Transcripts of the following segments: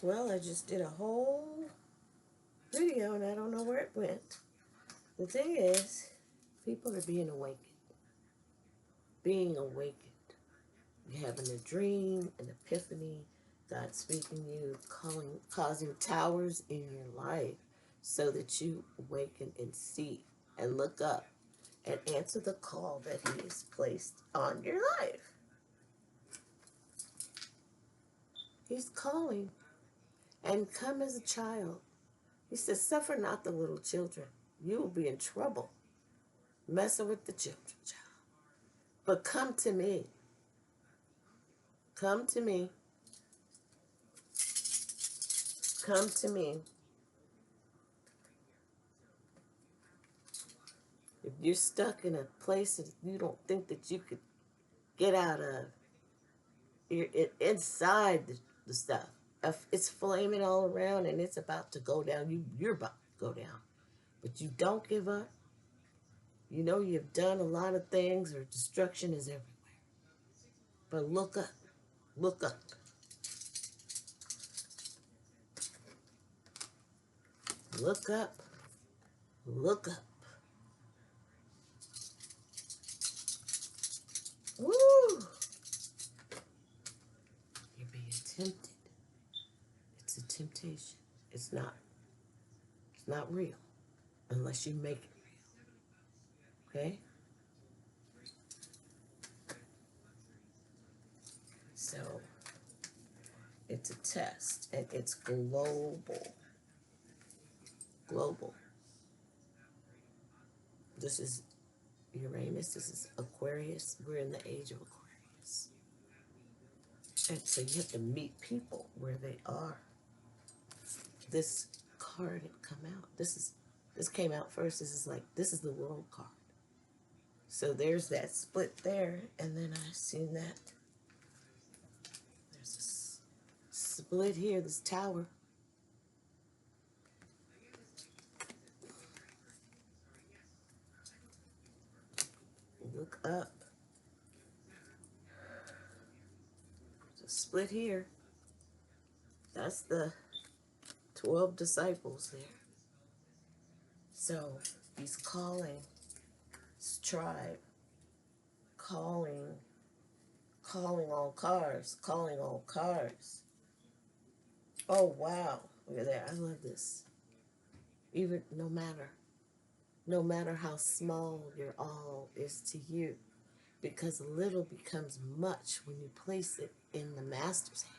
Well, I just did a whole video and I don't know where it went. The thing is, people are being awakened. Being awakened. You're having a dream, an epiphany, God speaking to you, causing towers in your life so that you awaken and see and look up and answer the call that He has placed on your life. He's calling. And come as a child. He says, suffer not the little children. You will be in trouble messing with the children, child. But come to me. Come to me. Come to me. If you're stuck in a place that you don't think that you could get out of, you're inside the stuff. If it's flaming all around and it's about to go down, you're about to go down. But you don't give up. You know you've done a lot of things or destruction is everywhere. But look up. Look up. Look up. Look up. Woo! You're being tempted. It's a temptation. It's not. It's not real unless you make it real. Okay? So it's a test and it's global. Global. This is Uranus. This is Aquarius. We're in the age of Aquarius. And so you have to meet people where they are. This card had come out. This came out first. This is the world card. So there's that split there, and then I seen that there's a split here, this tower. Look up. There's a split here. That's the 12 disciples there. So he's calling his tribe, calling all cars, calling all cars. Oh, wow. Look at that. I love this. Even no matter how small your all is to you, because little becomes much when you place it in the Master's hand.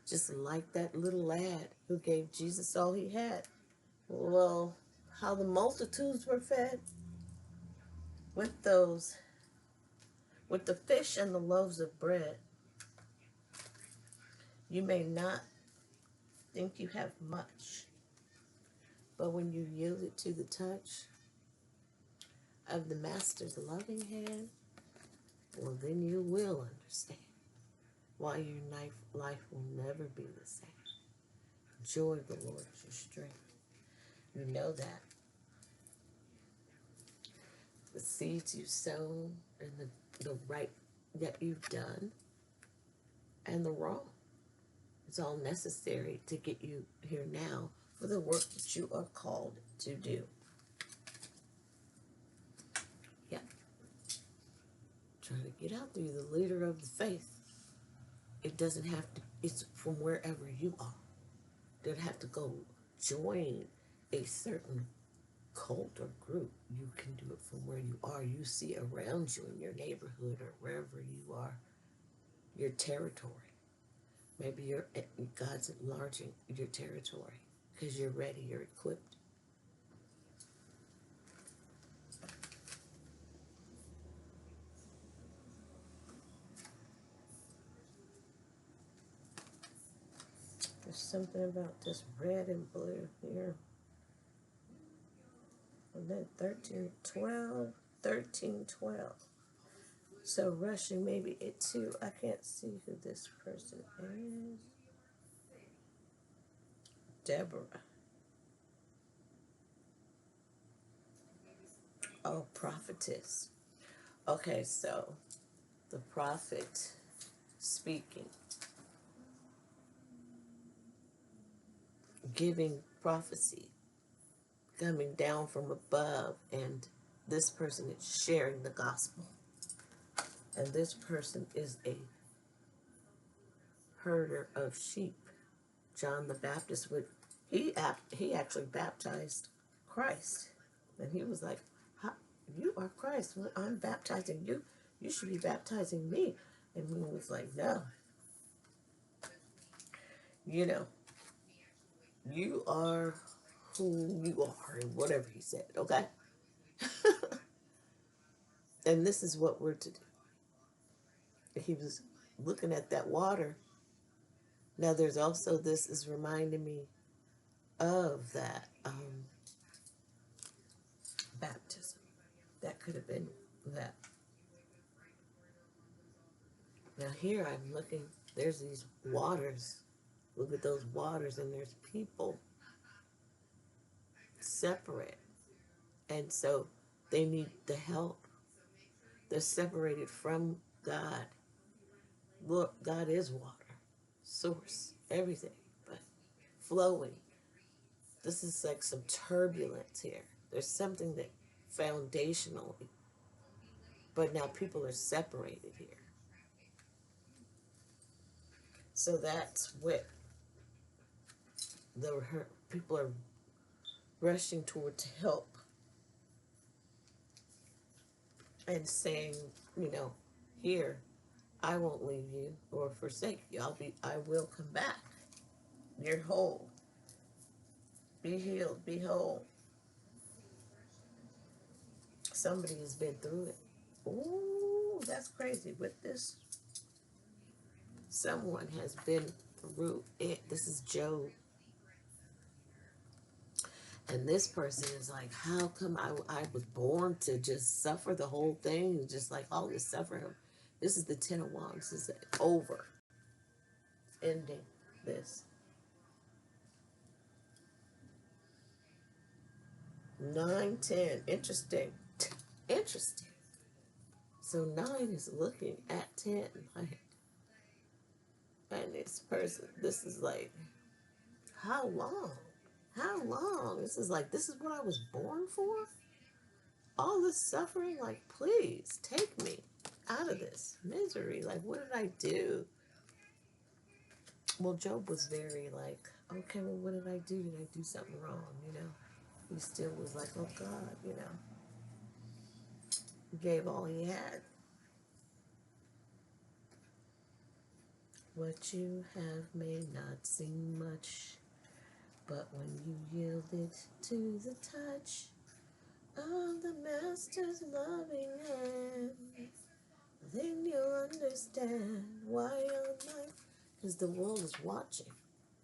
Just like that little lad who gave Jesus all he had. Well, how the multitudes were fed with with the fish and the loaves of bread. You may not think you have much, but when you yield it to the touch of the Master's loving hand, well, then you will understand why your life will never be the same. Joy of the Lord is your strength. You know that. The seeds you've sown and the right that you've done and the wrong. It's all necessary to get you here now for the work that you are called to do. Yeah. Trying to get out there. You're the leader of the faith. It doesn't have to, it's from wherever you are. You don't have to go join a certain cult or group. You can do it from where you are. You see around you in your neighborhood or wherever you are, your territory. Maybe God's enlarging your territory because you're ready, you're equipped. There's something about this red and blue here. And then 1312, 1312. So rushing maybe it too. I can't see who this person is. Deborah. Oh, prophetess. Okay, so the prophet speaking. giving prophecy coming down from above, and this person is sharing the gospel, and this person is a herder of sheep. John the Baptist he actually baptized Christ, and he was like, "You are Christ. Well, I'm baptizing you. You should be baptizing me." And he was like, "No, you know, you are who you are," and whatever he said. Okay, and this is what we're to do. He was looking at that water. Now, there's also, this is reminding me of that baptism. That could have been that. Now, here I'm looking, there's these waters. Look at those waters, and there's people separate. And so they need the help. They're separated from God. Look, God is water, source, everything, but flowing. This is like some turbulence here. There's something that foundationally, but now people are separated here. So that's what the people are rushing toward to help and saying, you know, here, I won't leave you or forsake you. I will come back. You're whole. Be healed. Be whole. Somebody has been through it. Ooh, that's crazy. With this, someone has been through it. This is Job. And this person is like, how come I was born to just suffer the whole thing? Just like all this suffering. This is the Ten of Wands. This is over. Ending this. 9, 10. Interesting. Interesting. So 9 is looking at 10. Like, and this person, this is like, how long? How long? This is like, this is what I was born for? All this suffering? Like, please, take me out of this misery. Like, what did I do? Well, Job was very like, okay, well, what did I do? Did I do something wrong? You know? He still was like, oh, God, you know. He gave all he had. What you have may not seem much, but when you yield it to the touch of the Master's loving hand, then you'll understand why your life, because the world is watching.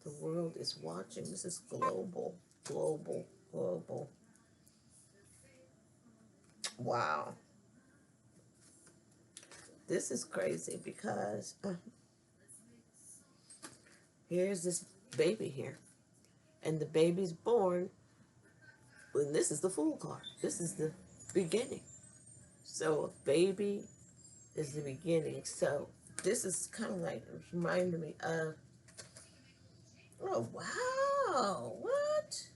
The world is watching. This is global, global, global. Wow. This is crazy because here's this baby here. And the baby's born, and this is the Fool card. This is the beginning. So a baby is the beginning. So this is kind of like reminding me of, oh, wow, what?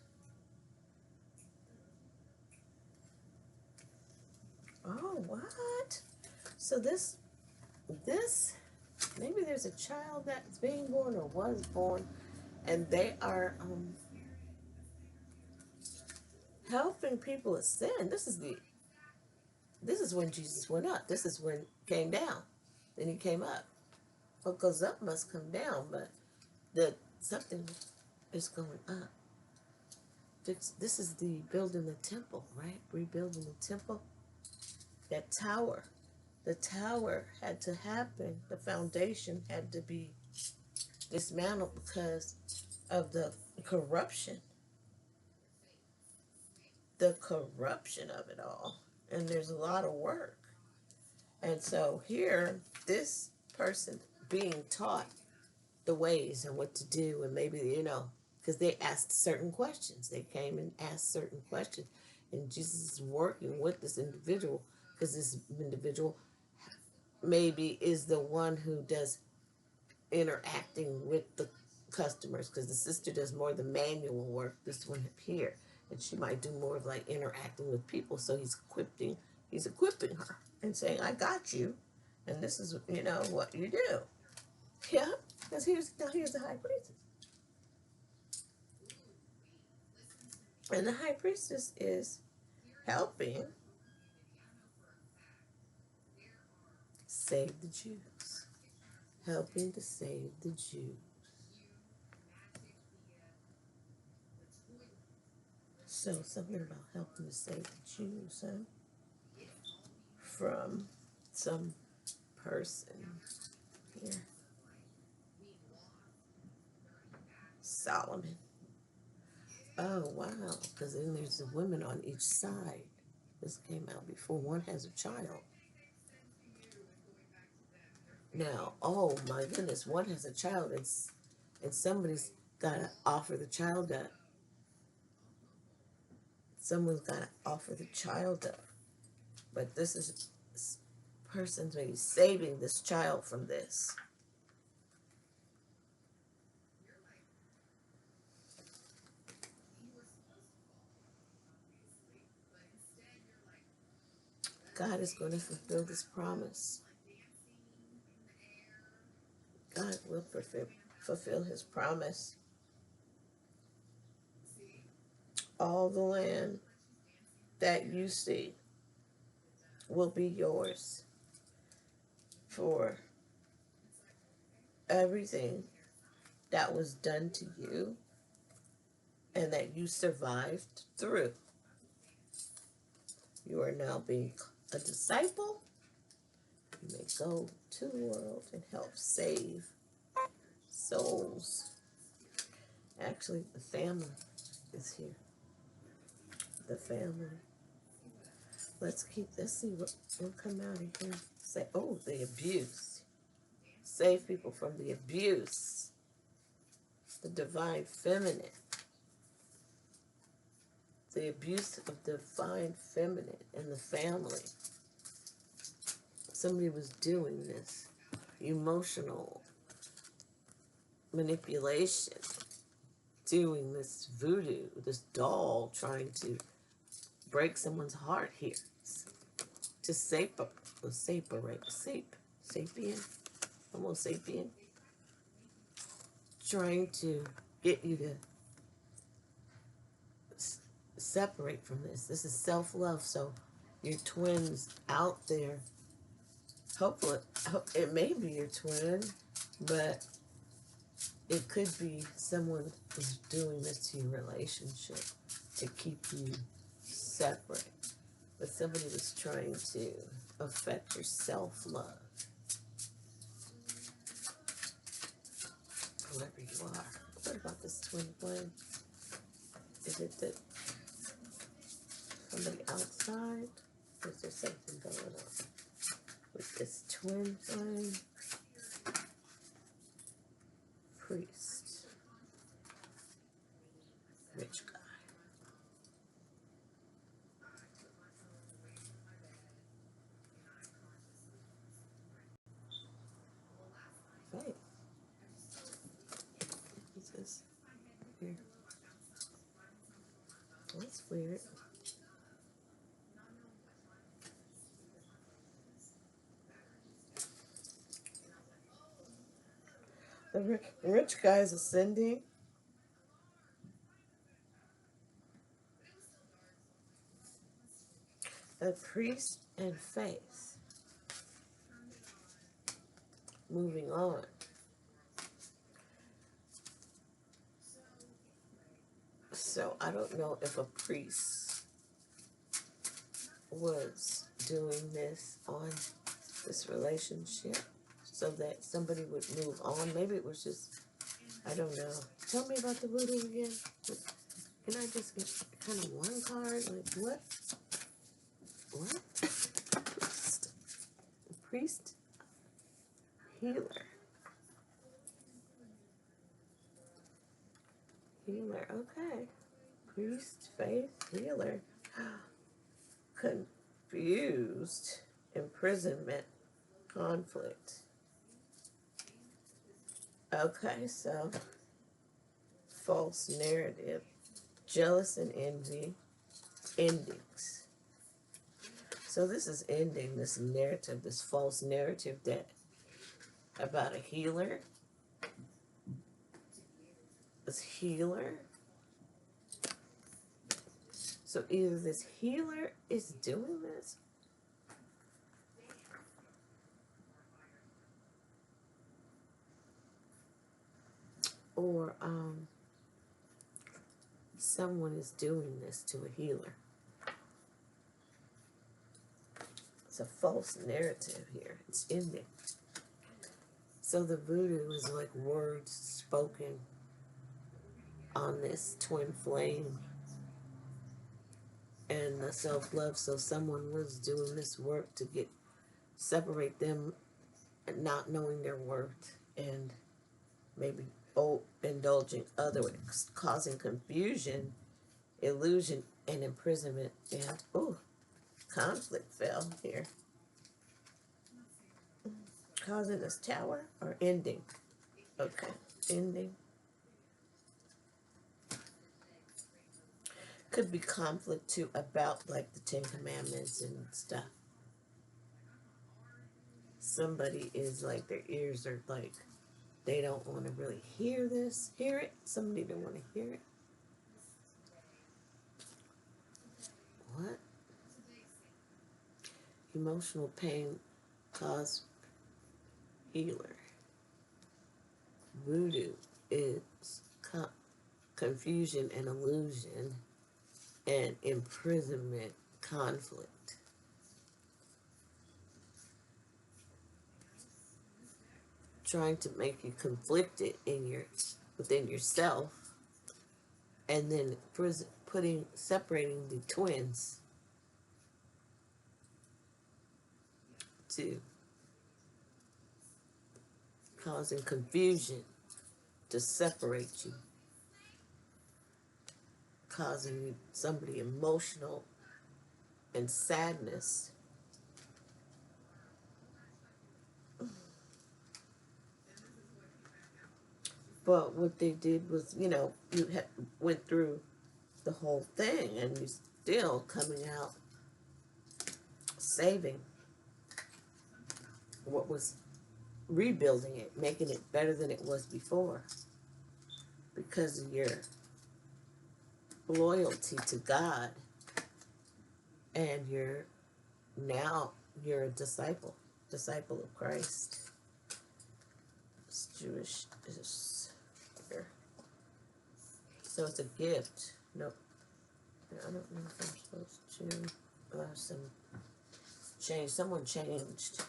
Oh, what? So this, maybe there's a child that's being born or was born, and they are helping people ascend. This is when Jesus went up. This is when he came down. Then he came up. What goes up must come down, but something is going up. This is the building the temple, right? Rebuilding the temple. That tower. The tower had to happen. The foundation had to be dismantled because of the corruption. The corruption of it all. And there's a lot of work. And so here, this person being taught the ways and what to do, and maybe, you know, because they asked certain questions. They came and asked certain questions. And Jesus is working with this individual, because this individual maybe is the one who does interacting with the customers, because the sister does more of the manual work, this one up here, and she might do more of like interacting with people. So he's equipping her and saying, I got you, and this is, you know, what you do. Yeah, because here's the high priestess, and the high priestess is helping save the Jews, helping to save the Jews. So something about helping to save the Jews, huh? From some person here. Solomon. Oh, wow. Because then there's the women on each side. This came out before. One has a child. Now, oh my goodness, one has a child, and somebody's got to offer the child up. Someone's got to offer the child up. But this person's maybe saving this child from this. God is going to fulfill this promise. God will fulfill his promise. All the land that you see will be yours for everything that was done to you and that you survived through. You are now being a disciple. You may go to the world and help save souls. Actually, the family is here. The family. Let's see what will come out of here. Say, oh, the abuse. Save people from the abuse. The divine feminine. The abuse of divine feminine in the family. Somebody was doing this. Emotional manipulation. Doing this voodoo. This doll trying to break someone's heart here. To sapien, homo sapien, trying to get you to separate from this. This is self-love, so your twin's out there. Hopefully, it may be your twin, but it could be someone who's doing this to your relationship to keep you separate. But somebody was trying to affect your self-love. Whoever you are. What about this twin flame? Is it that somebody outside? Or is there something going on with this twin flame? Priest. Rich guy. Faith. What's this? Here. That's weird. The rich guy is ascending. A priest and faith. Moving on. So I don't know if a priest was doing this on this relationship so that somebody would move on. Maybe it was just, I don't know. Tell me about the voodoo again. Can I just get kind of one card? Like what? What? Priest. Priest? Healer. Healer. Okay. Priest, faith, healer. Confused. Imprisonment. Conflict. Okay, so false narrative, jealous and envy, endings. So this is ending this narrative, this false narrative that about a healer. This healer. So either this healer is doing this, or someone is doing this to a healer. It's a false narrative here. It's ending. So the voodoo is like words spoken on this twin flame and the self-love. So someone was doing this work to separate them, not knowing their worth, and maybe indulging others, causing confusion, illusion, and imprisonment, and conflict fell here. Causing this tower or ending? Okay, ending. Could be conflict too about like the Ten Commandments and stuff. Somebody is like, their ears are like, they don't want to really hear it. Somebody don't want to hear it. What? Emotional pain cause healer. Voodoo is confusion and illusion and imprisonment, conflict. Trying to make you conflicted within yourself, and then separating the twins to causing confusion to separate you, causing somebody emotional and sadness. But what they did was, you went through the whole thing and you're still coming out saving what was, rebuilding it, making it better than it was before because of your loyalty to God, and you're a disciple of Christ. It's Jewish. Here. So it's a gift. Nope. I don't know if I'm supposed to change. Someone changed.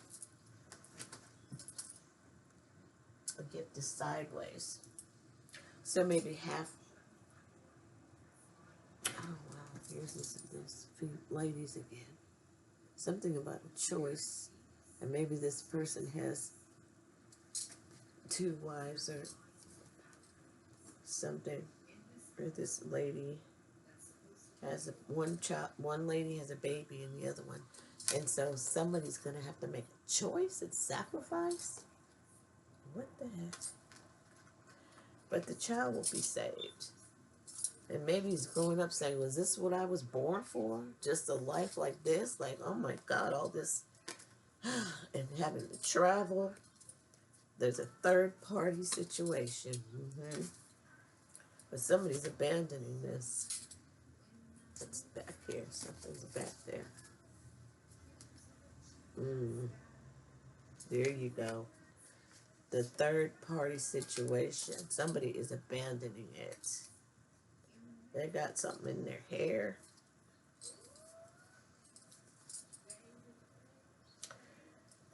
A gift is sideways. So maybe half. Oh wow! Here's this few ladies again. Something about a choice, and maybe this person has 2 wives or something, or this lady has one child. One lady has a baby, and the other one, and so somebody's gonna have to make a choice and sacrifice. What the heck? But the child will be saved. And maybe he's growing up saying, was this what I was born for? Just a life like this? Like, oh my God, all this. And having to travel. There's a third-party situation. But somebody's abandoning this. It's back here. Something's back there. There you go. The third-party situation. Somebody is abandoning it. They got something in their hair.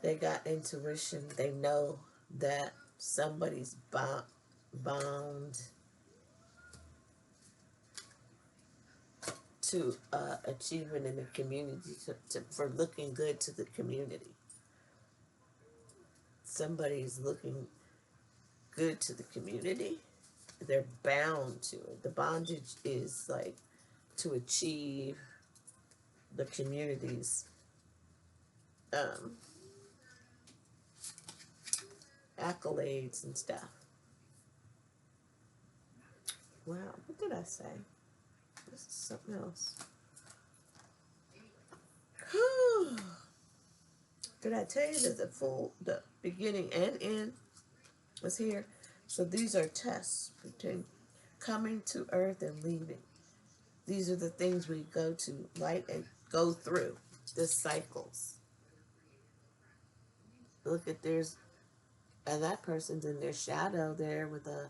They got intuition. They know that somebody's bound to achievement in the community, for looking good to the community. Somebody's looking good to the community. They're bound to it. The bondage is like to achieve the community's accolades and stuff. Wow, what did I say? This is something else. Did I tell you that the beginning and end was here? So these are tests between coming to earth and leaving. These are the things we go to, light, and go through the cycles. Look at and that person's in their shadow there with a,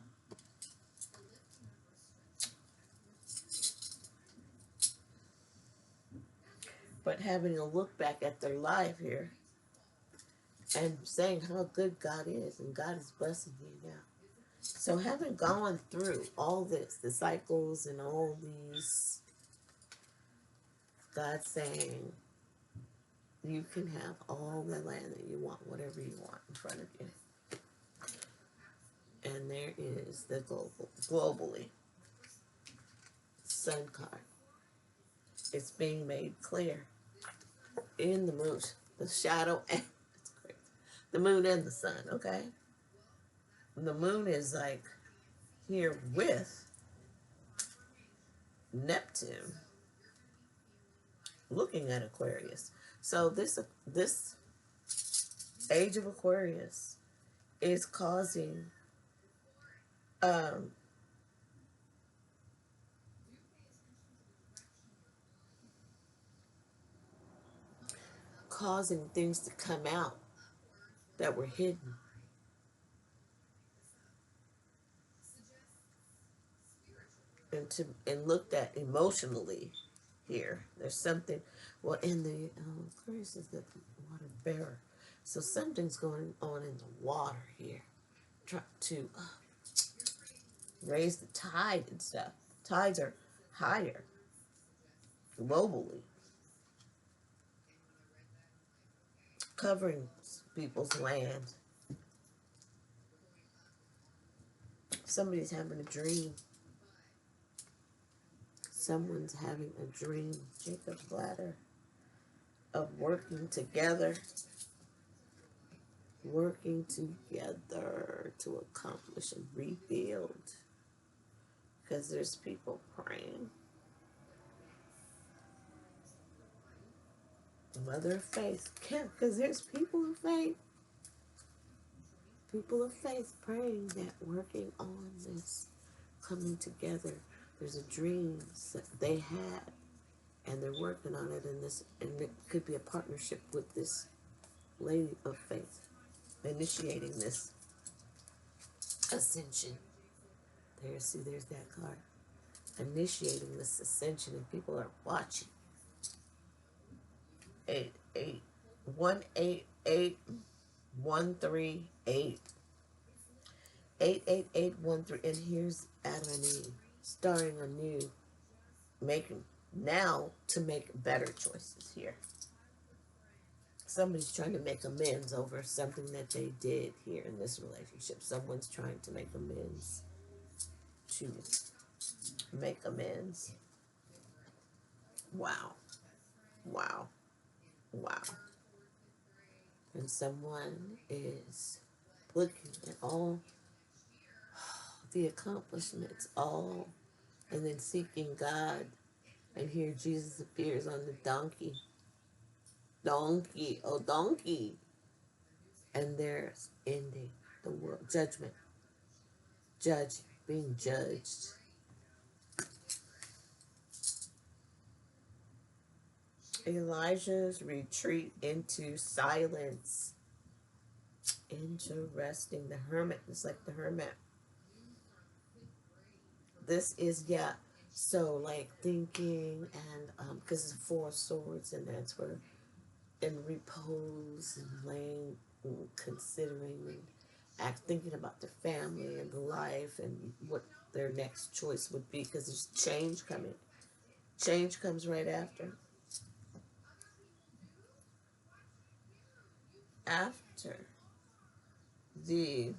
but having a look back at their life here and saying how good God is, and God is blessing you now. So having gone through all this, the cycles and all these, God saying, you can have all the land that you want, whatever you want in front of you. And there is the globally sun card. It's being made clear in the moon, the shadow, and the moon and the sun, okay? The moon is like here with Neptune looking at Aquarius. So this age of Aquarius is causing um, causing things to come out that were hidden. And looked at emotionally here. There's something, well, in the Aquarius is the water bearer. So something's going on in the water here. Try to raise the tide and stuff. Tides are higher globally, covering people's land. Somebody's having a dream. Someone's having a dream, Jacob's ladder, of working together to accomplish and rebuild. Because there's people praying. Mother of faith. Because there's people of faith. People of faith praying that working on this, coming together. There's a dream that they had, and they're working on it, and it could be a partnership with this lady of faith, initiating this ascension. There's that card. Initiating this ascension, and people are watching. 188-138. 88813. And here's Adam and Eve starting anew, making now to make better choices here. Somebody's trying to make amends over something that they did here in this relationship. Someone's trying to make amends. To make amends. Wow. Wow. Wow. And someone is looking at all the accomplishments, all, and then seeking God. And here Jesus appears on the donkey. Oh donkey. And there's ending the world. Judgment. Being judged. Elijah's retreat into silence. Interesting. The hermit. It's like the hermit. This is, so like thinking, and because it's 4 swords, and that's where in repose and laying and considering and thinking about the family and the life and what their next choice would be, because there's change coming. Change comes right after. After the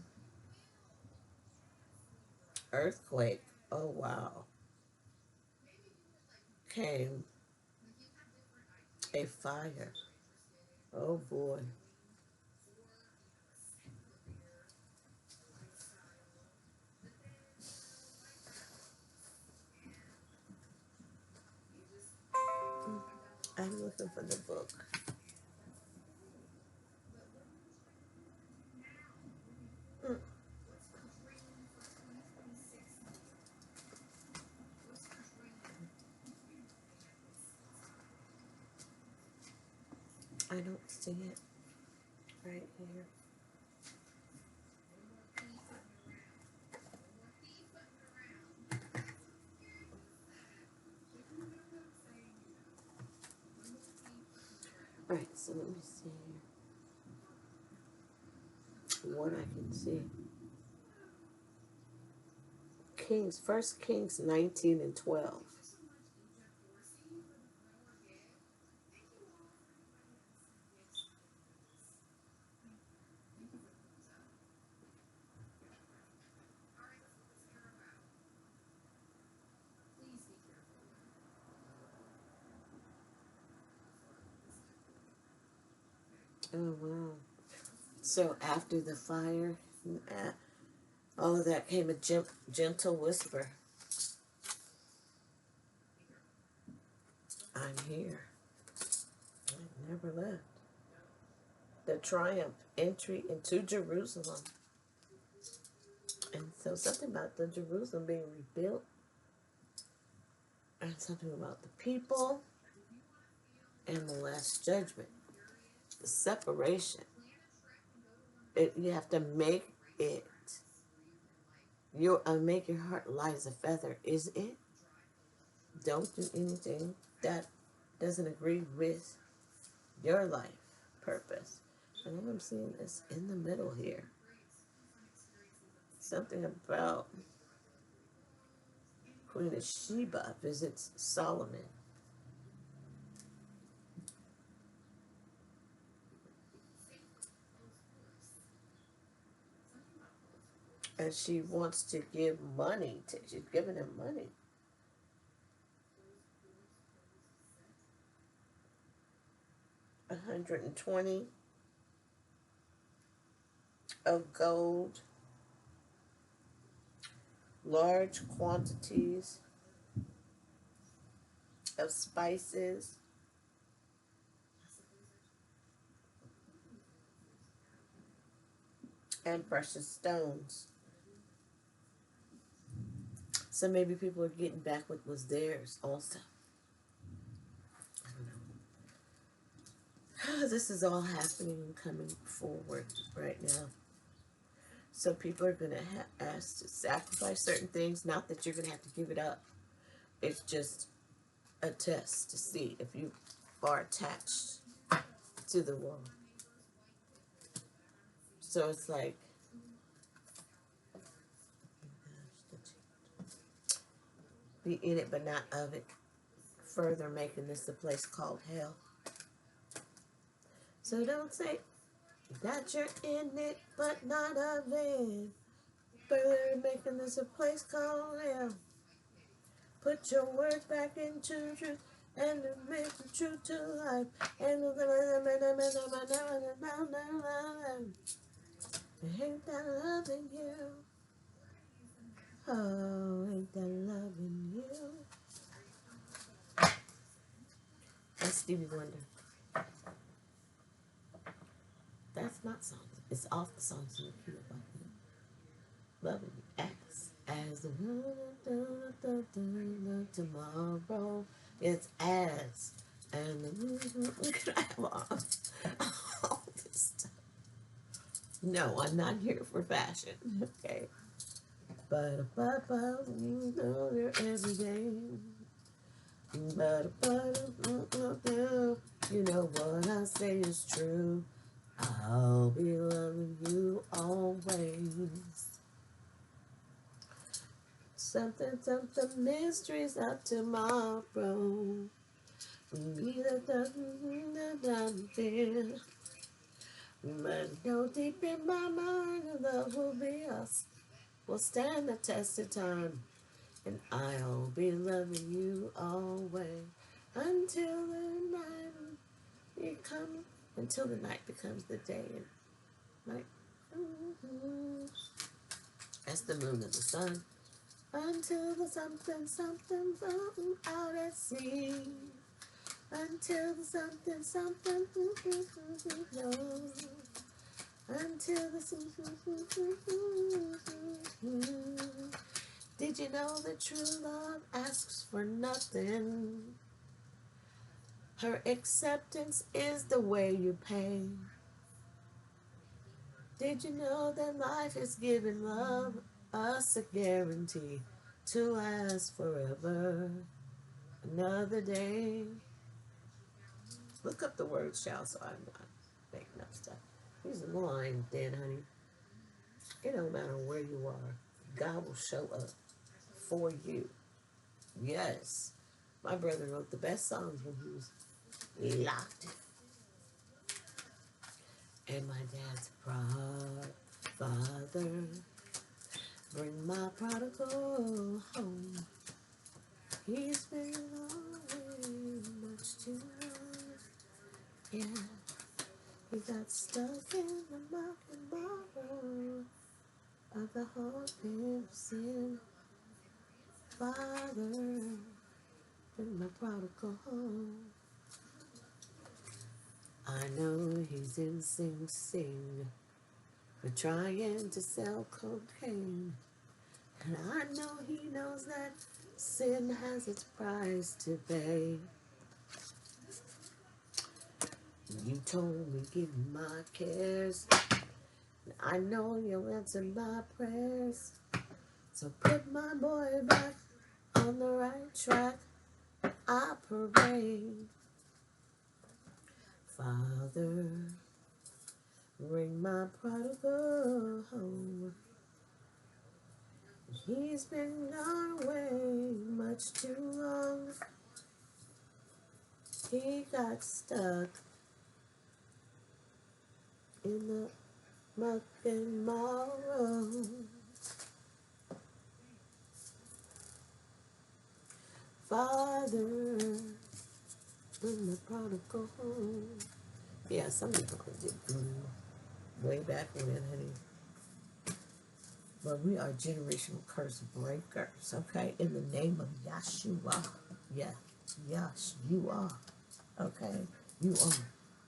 earthquake, oh wow, came a fire. Oh boy. something from the book. Mm. I don't see it right here. All right, so let me see here. What I can see. Kings, First Kings 19 and 12. Oh, wow. So after the fire, uh, all of that came a gentle whisper. I'm here. I never left. The triumph entry into Jerusalem. And so something about the Jerusalem being rebuilt, and something about the people, and the last judgment. The separation. You have to make it. Make your heart light as a feather. Is it? Don't do anything that doesn't agree with your life purpose. And then I'm seeing this in the middle here. Something about Queen of Sheba visits Solomon. And she wants to give money. She's giving him money. $120 of gold, large quantities of spices, and precious stones. So maybe people are getting back what was theirs also. I don't know. This is all happening and coming forward right now. So people are going to ask to sacrifice certain things. Not that you're going to have to give it up. It's just a test to see if you are attached to the world. So it's like, be in it but not of it. Further making this a place called hell. So don't say that you're in it but not of it. Further making this a place called hell. Put your words back into truth and make the truth to life. And ain't that loving you? Oh, ain't that loving you? That's Stevie Wonder. That's not songs. It's off the songs in the key about him. Loving you. As the tomorrow. It's as. And I have all this stuff. No, I'm not here for fashion. Okay. But you know they're every day. But you know what I say is true. I'll be loving you always. Something, mysteries of tomorrow. Be the but no deep in my mind, love will be us. We'll stand the test of time, and I'll be loving you always until the night becomes the day and night. That's the moon and the sun. Until the something out at sea. until the something, something, no. Until the did you know that true love asks for nothing? Her acceptance is the way you pay. Did you know that life is giving love us a guarantee to last forever? Another day. Look up the word shall so I'm not making up stuff. Here's the line, Dan, honey. It don't matter where you are. God will show up for you. Yes. My brother wrote the best songs when he was locked in. And my dad's father, bring my prodigal home. He's been away much too long. Yeah, he got stuck in the muck and borrow of the whole thing of sin. Father, bring my prodigal home. I know he's in Sing Sing for trying to sell cocaine. And I know he knows that sin has its price to pay. You told me give me my cares. I know you'll answer my prayers. So put my boy back on the right track. I pray. Father, bring my prodigal home. He's been gone away much too long. He got stuck in the muck and marrow. Father, bring the prodigal home. Yeah, some people did way back when, honey. But we are generational curse breakers, okay? In the name of Yeshua. Yeah, yes, you are. Okay? You are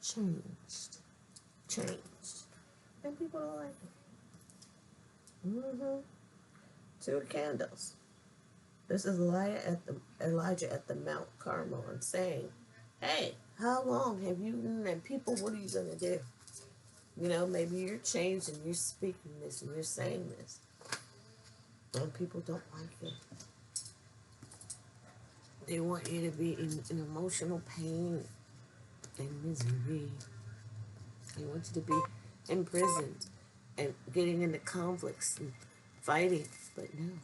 changed. Changed. And people don't like it. Two candles. This is Elijah at the Mount Carmel and saying, hey, how long have you, and people, what are you going to do? You know, maybe you're changed and you're speaking this and you're saying this. And people don't like it. They want you to be in emotional pain and misery. They want you to be imprisoned and getting into conflicts and fighting. But no,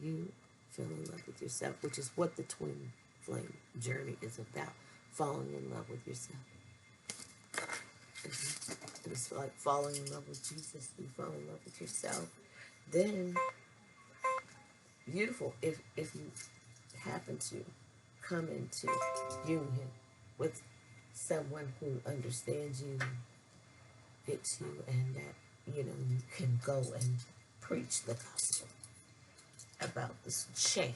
you fell in love with yourself, which is what the twin flame journey is about. Falling in love with yourself. It's like falling in love with Jesus. You fall in love with yourself. Then, beautiful, if you happen to come into union with someone who understands you, gets you, and that, you know, you can go and preach the gospel about this change,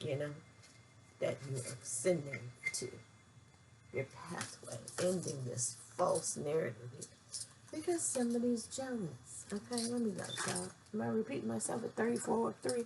you know, that you are sending to your pathway, ending this false narrative here. Because somebody's jealous. Okay, let me go, y'all. Am I repeating myself at 34 or 3?